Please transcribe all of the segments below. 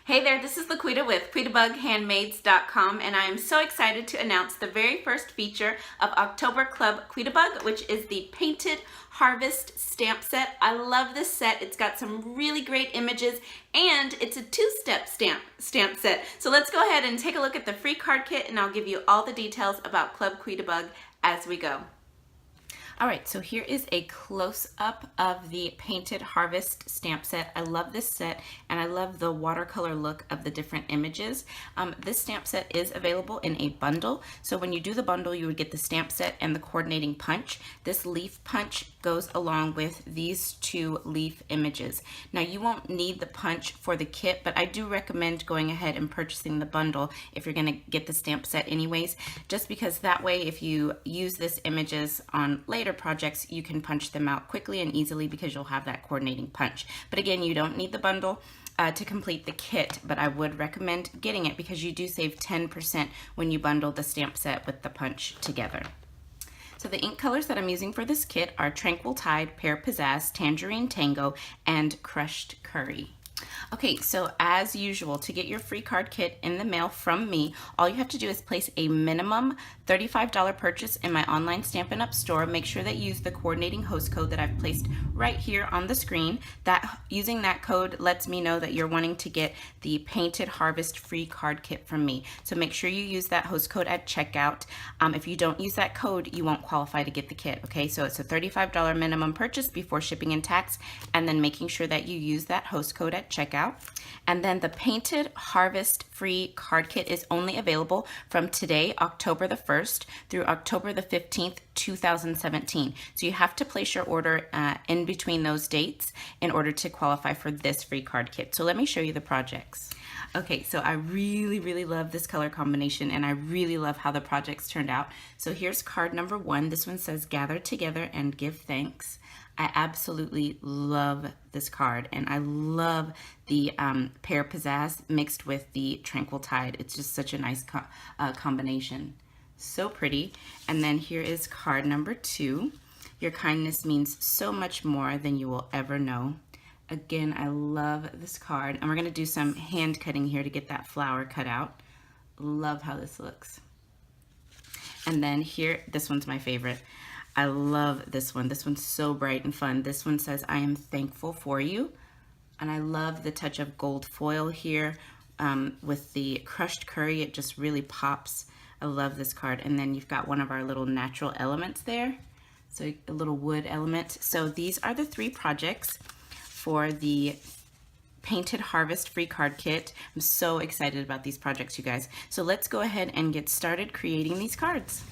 Hey there, this is LaQuita with QuitabugHandmaids.com, and I am so excited to announce the very first feature of October Club Quitabug, which is the Painted Harvest stamp set. I love this set. It's got some really great images, and it's a two-step stamp set. So let's go ahead and take a look at the free card kit, and I'll give you all the details about Club Quitabug as we go. All right, so here is a close-up of the Painted Harvest stamp set. I love this set, and I love the watercolor look of the different images. This stamp set is available in a bundle. So when you do the bundle, you would get the stamp set and the coordinating punch. This leaf punch goes along with these two leaf images. Now, you won't need the punch for the kit, but I do recommend going ahead and purchasing the bundle if you're gonna get the stamp set anyways, just because that way, if you use this images on later projects, you can punch them out quickly and easily because you'll have that coordinating punch. But again, you don't need the bundle to complete the kit, but I would recommend getting it because you do save 10% when you bundle the stamp set with the punch together. So the ink colors that I'm using for this kit are Tranquil Tide, Pear Pizzazz, Tangerine Tango, and Crushed Curry. Okay, so as usual, to get your free card kit in the mail from me, all you have to do is place a minimum $35 purchase in my online Stampin' Up! Store. Make sure that you use the coordinating host code that I've placed right here on the screen. Using that code lets me know that you're wanting to get the Painted Harvest free card kit from me. So make sure you use that host code at checkout. If you don't use that code, you won't qualify to get the kit, okay? So it's a $35 minimum purchase before shipping and tax, and then making sure that you use that host code at checkout. And then the Painted Harvest free card kit is only available from today, October the 1st, through October the 15th, 2017. So you have to place your order in between those dates in order to qualify for this free card kit. So let me show you the projects. Okay, so I really love this color combination, and I really love how the projects turned out. So here's card number 1. This one says, "Gather together and give thanks." I absolutely love this card, and I love the Pear Pizzazz mixed with the Tranquil Tide. It's just such a nice combination. So pretty. And then here is card number 2. "Your kindness means so much more than you will ever know." Again, I love this card, and we're gonna do some hand cutting here to get that flower cut out. Love how this looks. And then here, this one's my favorite. I love this one. This one's so bright and fun. This one says, "I am thankful for you." And I love the touch of gold foil here with the crushed curry. It just really pops. I love this card. And then you've got one of our little natural elements there. So a little wood element. So these are the 3 projects for the Painted Harvest free card kit. I'm so excited about these projects, you guys. So let's go ahead and get started creating these cards.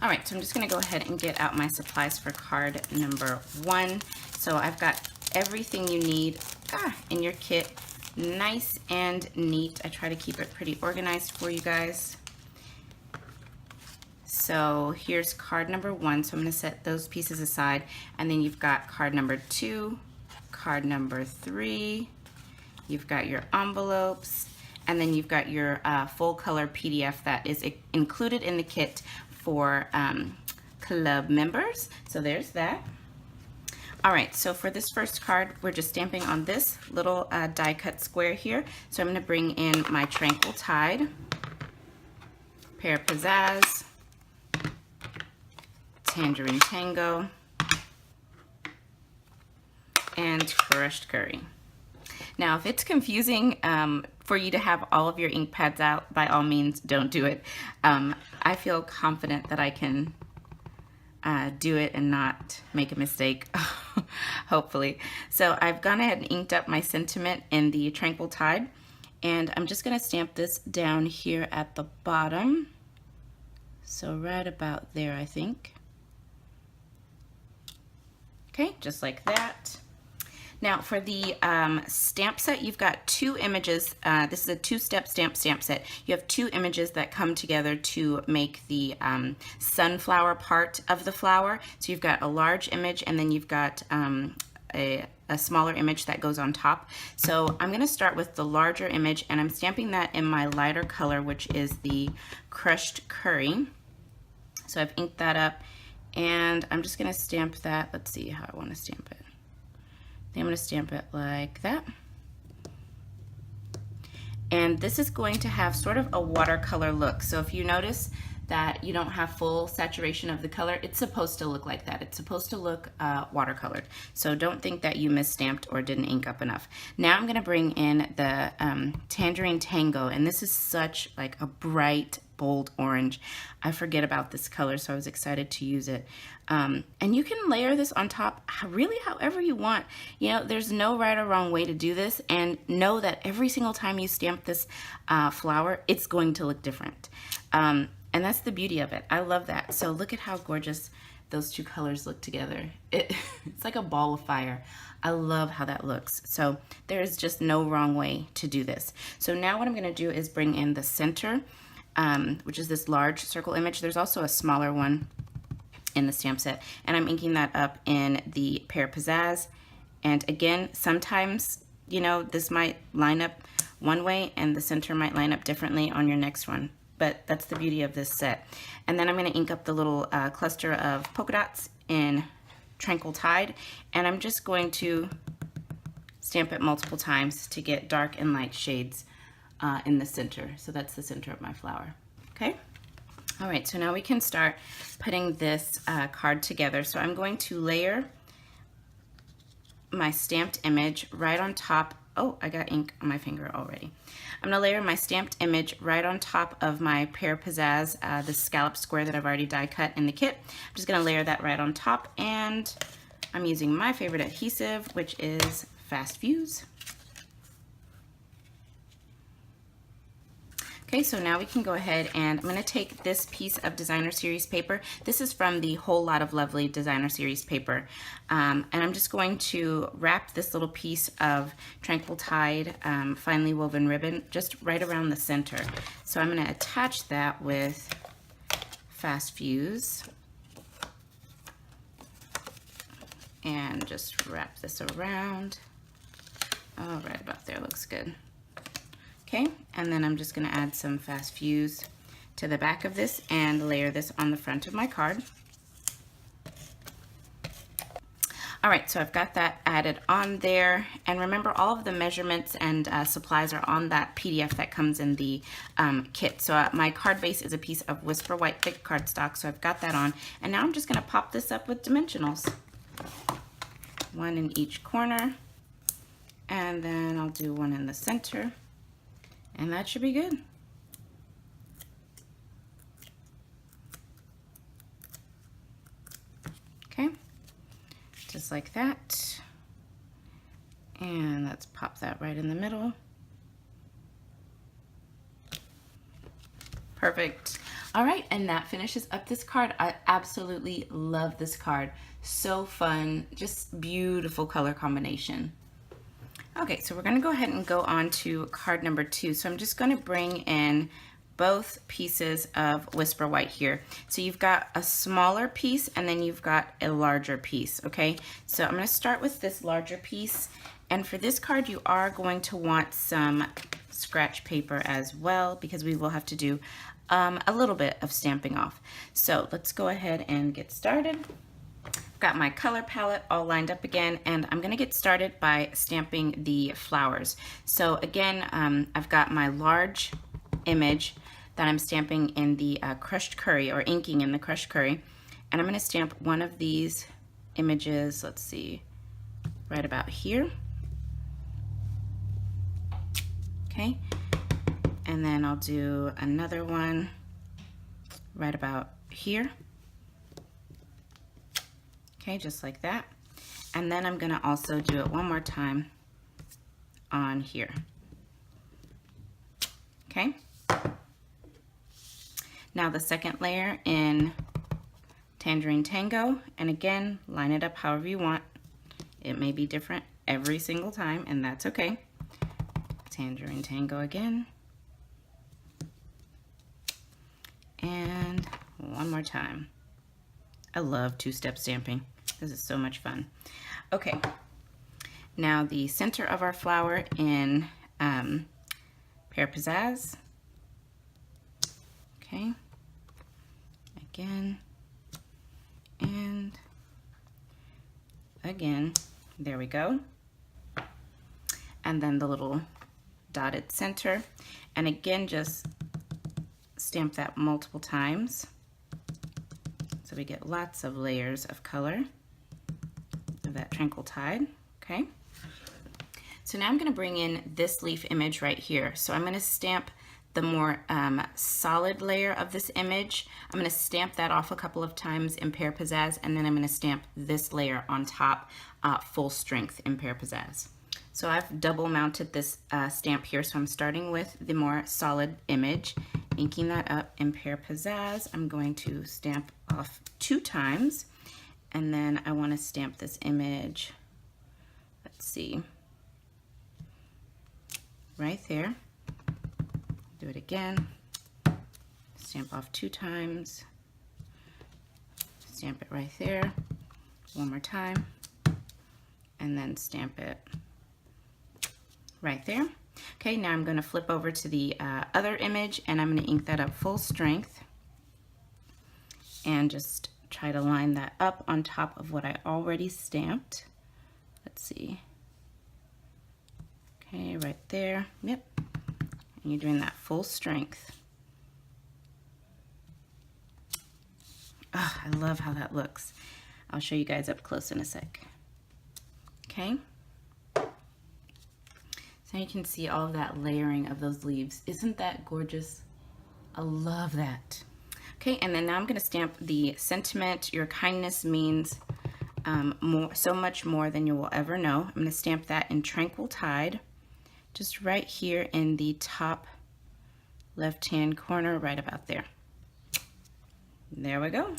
All right, so I'm just gonna go ahead and get out my supplies for card number 1. So I've got everything you need in your kit, nice and neat. I try to keep it pretty organized for you guys. So here's card number 1. So I'm gonna set those pieces aside. And then you've got card number 2, card number 3, you've got your envelopes, and then you've got your full color PDF that is included in the kit for club members. So there's that. All right, so for this first card, we're just stamping on this little die cut square here. So I'm gonna bring in my Tranquil Tide, Pear Pizzazz, Tangerine Tango, and Crushed Curry. Now, if it's confusing for you to have all of your ink pads out, by all means, don't do it. I feel confident that I can do it and not make a mistake, hopefully. So I've gone ahead and inked up my sentiment in the Tranquil Tide, and I'm just gonna stamp this down here at the bottom. So right about there, I think. Okay, just like that. Now for the stamp set, you've got 2 images. This is a 2-step stamp set. You have 2 images that come together to make the sunflower part of the flower. So you've got a large image, and then you've got a smaller image that goes on top. So I'm gonna start with the larger image, and I'm stamping that in my lighter color, which is the Crushed Curry. So I've inked that up, and I'm just gonna stamp that. Let's see how I wanna stamp it. I'm going to stamp it like that. And this is going to have sort of a watercolor look. So if you notice that you don't have full saturation of the color, it's supposed to look like that. It's supposed to look watercolored. So don't think that you misstamped or didn't ink up enough. Now I'm gonna bring in the Tangerine Tango, and this is such like a bright, bold orange. I forget about this color, so I was excited to use it. And you can layer this on top really however you want. You know, there's no right or wrong way to do this, and know that every single time you stamp this flower, it's going to look different. And that's the beauty of it. I love that. So look at how gorgeous those two colors look together. It's like a ball of fire. I love how that looks. So there's just no wrong way to do this. So now what I'm gonna do is bring in the center, which is this large circle image. There's also a smaller one in the stamp set, and I'm inking that up in the Pear Pizzazz. And again, sometimes, you know, this might line up one way and the center might line up differently on your next one. But that's the beauty of this set. And then I'm going to ink up the little cluster of polka dots in Tranquil Tide, and I'm just going to stamp it multiple times to get dark and light shades in the center. So that's the center of my flower. Okay. All right, so now we can start putting this card together. So I'm going to layer my stamped image right on top. Oh, I got ink on my finger already. I'm gonna layer my stamped image right on top of my Pear Pizzazz, the scallop square that I've already die cut in the kit. I'm just gonna layer that right on top, and I'm using my favorite adhesive, which is Fast Fuse. Okay, so now we can go ahead, and I'm going to take this piece of Designer Series paper. This is from the Whole Lot of Lovely Designer Series paper. And I'm just going to wrap this little piece of Tranquil Tide finely woven ribbon just right around the center. So I'm going to attach that with Fast Fuse and just wrap this around. Oh, right about there looks good. Okay, and then I'm just going to add some Fast Fuse to the back of this and layer this on the front of my card. All right, so I've got that added on there, and remember all of the measurements and supplies are on that PDF that comes in the kit. So my card base is a piece of Whisper White thick cardstock, so I've got that on, and now I'm just going to pop this up with dimensionals. One in each corner, and then I'll do one in the center. And that should be good. Okay, just like that. And let's pop that right in the middle. Perfect. All right, and that finishes up this card. I absolutely love this card. So fun, just beautiful color combination. Okay, so we're going to go ahead and go on to card number 2. So I'm just going to bring in both pieces of Whisper White here. So you've got a smaller piece and then you've got a larger piece, okay? So I'm going to start with this larger piece, and for this card you are going to want some scratch paper as well, because we will have to do a little bit of stamping off. So let's go ahead and get started. Got my color palette all lined up again, and I'm gonna get started by stamping the flowers. So again, I've got my large image that I'm stamping in the crushed curry, or inking in the crushed curry, and I'm gonna stamp one of these images, let's see, right about here. Okay, and then I'll do another one right about here. Okay, just like that. And then I'm gonna also do it one more time on here. Okay. Now the second layer in Tangerine Tango, and again, line it up however you want. It may be different every single time, and that's okay. Tangerine Tango again. And one more time. I love two-step stamping. This is so much fun. Okay, now the center of our flower in Pear Pizzazz. Okay, again, and again. There we go. And then the little dotted center. And again, just stamp that multiple times so we get lots of layers of color of that Tranquil Tide. Okay. So now I'm going to bring in this leaf image right here. So I'm going to stamp the more solid layer of this image. I'm going to stamp that off a couple of times in Pear Pizzazz, and then I'm going to stamp this layer on top, full strength in Pear Pizzazz. So I've double mounted this stamp here, so I'm starting with the more solid image, inking that up in Pear Pizzazz. I'm going to stamp off 2 times, and then I want to stamp this image, let's see, right there. Do it again, stamp off 2 times, stamp it right there, one more time, and then stamp it right there. Okay, now I'm going to flip over to the other image, and I'm going to ink that up full strength and just try to line that up on top of what I already stamped. Let's see. Okay, right there. Yep. And you're doing that full strength. Oh, I love how that looks. I'll show you guys up close in a sec. Okay. So you can see all of that layering of those leaves. Isn't that gorgeous? I love that. Okay, and then now I'm going to stamp the sentiment, your kindness means so much more than you will ever know. I'm going to stamp that in Tranquil Tide, just right here in the top left-hand corner, right about there. There we go.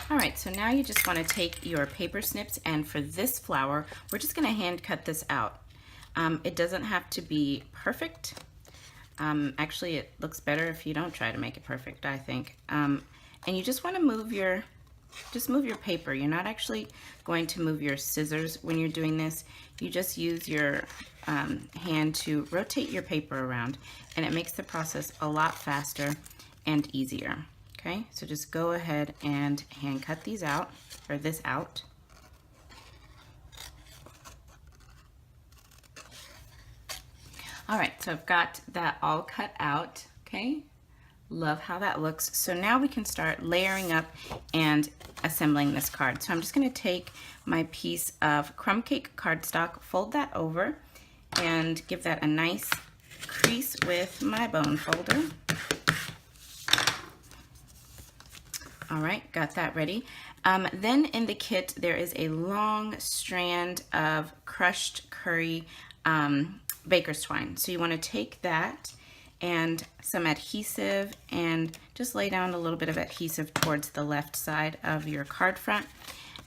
All right, so now you just want to take your paper snips, and for this flower, we're just going to hand cut this out. It doesn't have to be perfect. Actually, it looks better if you don't try to make it perfect, I think. And you just want to move your paper. You're not actually going to move your scissors when you're doing this. You just use your hand to rotate your paper around, and it makes the process a lot faster and easier. Okay, so just go ahead and hand cut these out, or this out. All right, so I've got that all cut out, okay? Love how that looks. So now we can start layering up and assembling this card. So I'm just gonna take my piece of crumb cake cardstock, fold that over, and give that a nice crease with my bone folder. All right, got that ready. Then in the kit, there is a long strand of crushed curry baker's twine. So you want to take that and some adhesive and just lay down a little bit of adhesive towards the left side of your card front,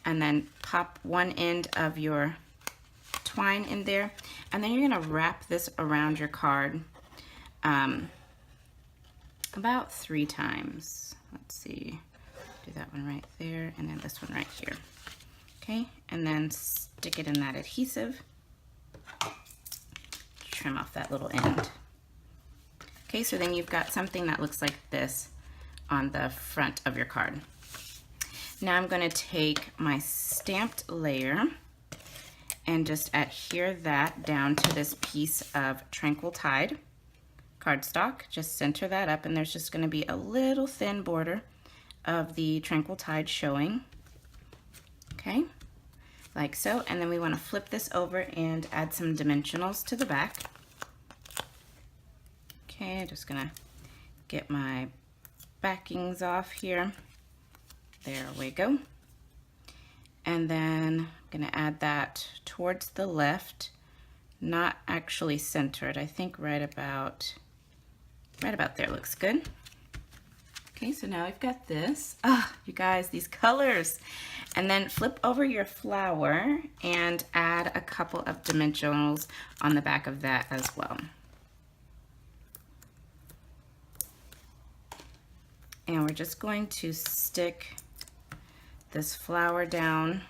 and then pop one end of your twine in there, and then you're going to wrap this around your card about 3 times. Let's see, do that one right there, and then this one right here. Okay, and then stick it in that adhesive. Trim off that little end. Okay, so then you've got something that looks like this on the front of your card. Now I'm going to take my stamped layer and just adhere that down to this piece of Tranquil Tide cardstock. Just center that up, and there's just going to be a little thin border of the Tranquil Tide showing. Okay, like so. And then we want to flip this over and add some dimensionals to the back. Okay, I'm just gonna get my backings off here. There we go. And then I'm gonna add that towards the left, not actually centered. I think right about there looks good. Okay, so now we've got this. Ah, you guys, these colors. And then flip over your flower and add a couple of dimensionals on the back of that as well. And we're just going to stick this flower down.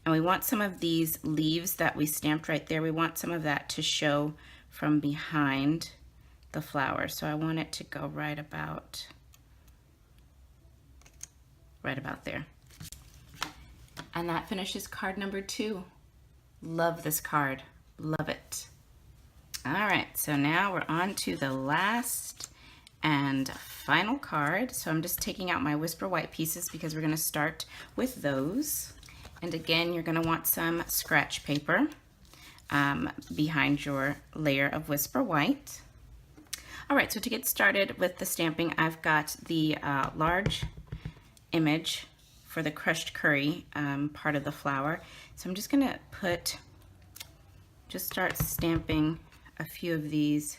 And we want some of these leaves that we stamped right there, we want some of that to show from behind the flower. So I want it to go right about there. And that finishes card number 2. Love this card, love it. All right, so now we're on to the last and final card. So I'm just taking out my Whisper White pieces because we're going to start with those. And again, you're going to want some scratch paper behind your layer of Whisper White. All right, so to get started with the stamping, I've got the large image for the crushed curry part of the flower. So I'm just going to start stamping a few of these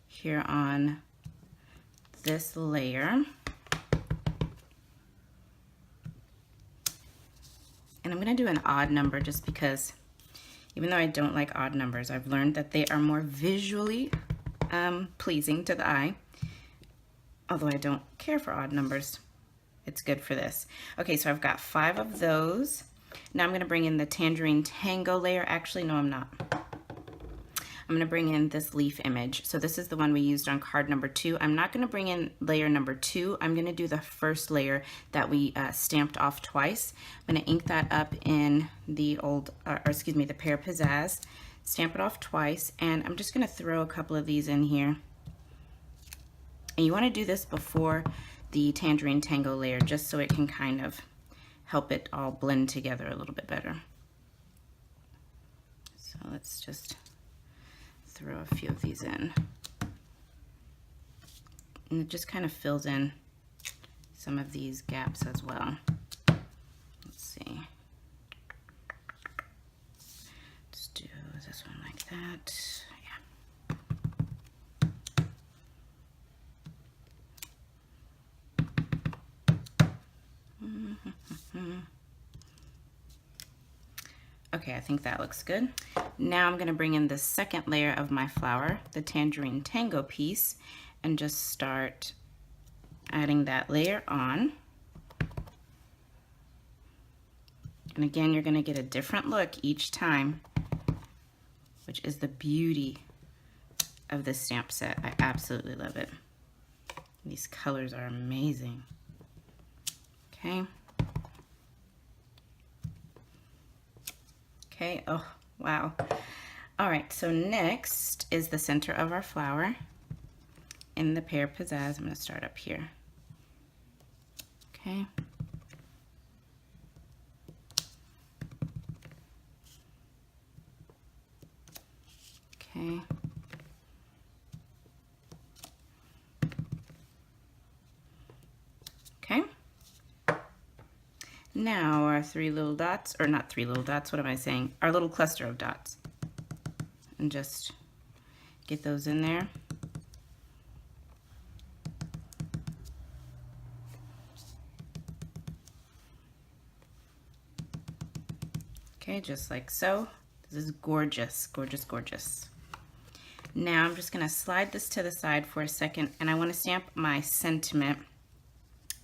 here on this layer. And I'm going to do an odd number just because even though I don't like odd numbers, I've learned that they are more visually pleasing to the eye. Although I don't care for odd numbers, it's good for this. Okay, so I've got 5 of those. Now I'm going to bring in the Tangerine Tango layer. Actually, no, I'm not. I'm going to bring in this leaf image. So this is the one we used on card number 2. I'm not going to bring in layer number 2. I'm going to do the first layer that we stamped off twice. I'm going to ink that up in the the Pear Pizzazz, stamp it off twice, and I'm just going to throw a couple of these in here. And you want to do this before the Tangerine Tango layer just so it can kind of help it all blend together a little bit better. So let's just throw a few of these in. And it just kind of fills in some of these gaps as well. Let's see. Let's do this one like that. Okay, I think that looks good. Now I'm going to bring in the second layer of my flower, the Tangerine Tango piece, and just start adding that layer on. And again, you're going to get a different look each time, which is the beauty of this stamp set. I absolutely love it. These colors are amazing. Okay. Okay, oh, wow. All right, so next is the center of our flower in the Pear Pizzazz. I'm going to start up here. Okay. Okay. Okay. Now our 3 little dots, or not 3 little dots, what am I saying? Our little cluster of dots. And just get those in there. Okay, just like so. This is gorgeous, gorgeous, gorgeous. Now I'm just going to slide this to the side for a second, and I want to stamp my sentiment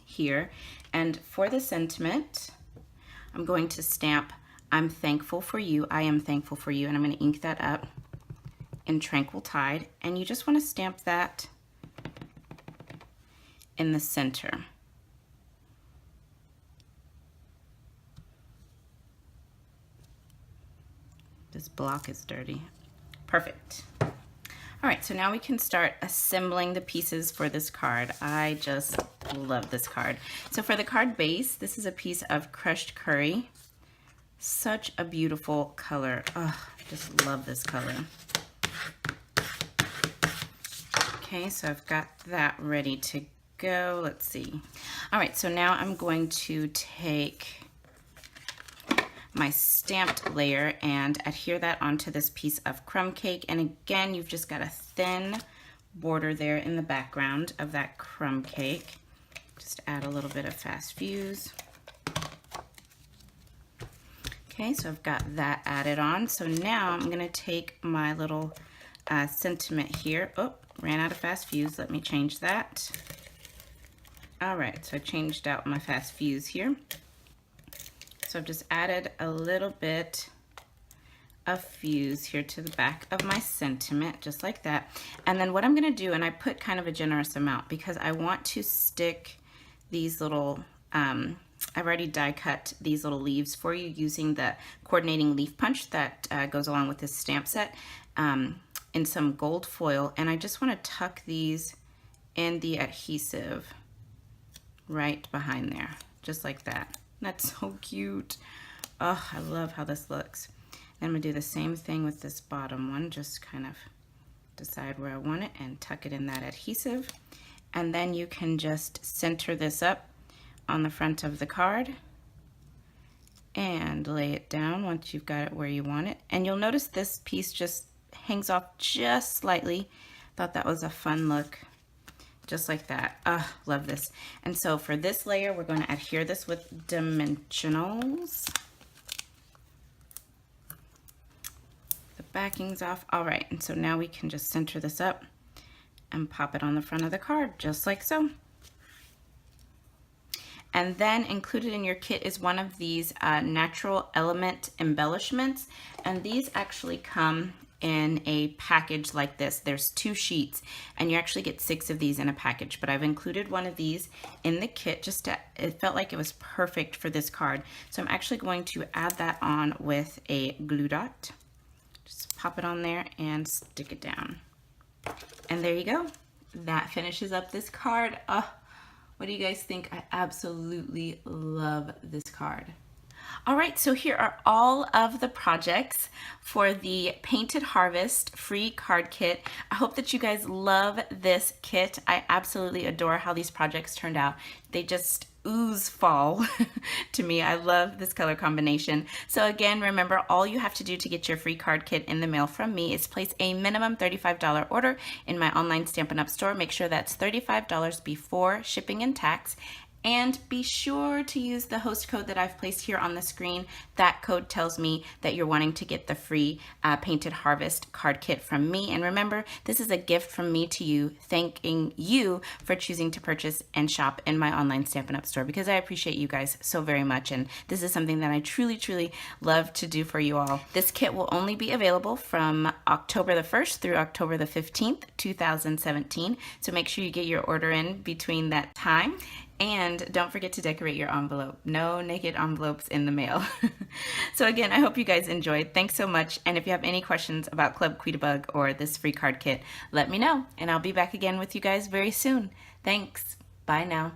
here. And for the sentiment, I'm going to stamp I'm thankful for you, I am thankful for you, and I'm going to ink that up in Tranquil Tide. And you just want to stamp that in the center. This block is dirty. Perfect. All right, so now we can start assembling the pieces for this card. I just love this card. So for the card base, this is a piece of crushed curry. Such a beautiful color. Oh, I just love this color. Okay, so I've got that ready to go. Let's see. All right, so now I'm going to take my stamped layer and adhere that onto this piece of crumb cake. And again, you've just got a thin border there in the background of that crumb cake. Just add a little bit of fast fuse. Okay, so I've got that added on. So now I'm gonna take my little sentiment here. Oh, ran out of fast fuse. Let me change that. All right, so I changed out my fast fuse here. So I've just added a little bit of fuse here to the back of my sentiment, just like that. And then what I'm gonna do, and I put kind of a generous amount because I want to stick these little, I've already die cut these little leaves for you using the coordinating leaf punch that goes along with this stamp set in some gold foil, and I just want to tuck these in the adhesive right behind there, just like that. That's so cute. Oh, I love how this looks. And I'm gonna do the same thing with this bottom one, just kind of decide where I want it and tuck it in that adhesive. And then you can just center this up on the front of the card and lay it down once you've got it where you want it. And you'll notice this piece just hangs off just slightly. Thought that was a fun look, just like that. Love this. And so for this layer, we're going to adhere this with dimensionals. The backing's off. All right, and so now we can just center this up and pop it on the front of the card, just like so. And then included in your kit is one of these natural element embellishments. And these actually come in a package like this. There's 2 sheets, and you actually get 6 of these in a package. But I've included one of these in the kit just to, it felt like it was perfect for this card. So I'm actually going to add that on with a glue dot. Just pop it on there and stick it down. And there you go. That finishes up this card. What do you guys think? I absolutely love this card. All right, so here are all of the projects for the Painted Harvest free card kit. I hope that you guys love this kit. I absolutely adore how these projects turned out. They just ooze fall to me. I love this color combination. So again, remember, all you have to do to get your free card kit in the mail from me is place a minimum $35 order in my online Stampin' Up! Store. Make sure that's $35 before shipping and tax. And be sure to use the host code that I've placed here on the screen. That code tells me that you're wanting to get the free Painted Harvest card kit from me. And remember, this is a gift from me to you, thanking you for choosing to purchase and shop in my online Stampin' Up! Store, because I appreciate you guys so very much. And this is something that I truly, truly love to do for you all. This kit will only be available from October the 1st through October the 15th, 2017. So make sure you get your order in between that time. And don't forget to decorate your envelope. No naked envelopes in the mail. So again, I hope you guys enjoyed. Thanks so much. And if you have any questions about Club Quitabug or this free card kit, let me know. And I'll be back again with you guys very soon. Thanks. Bye now.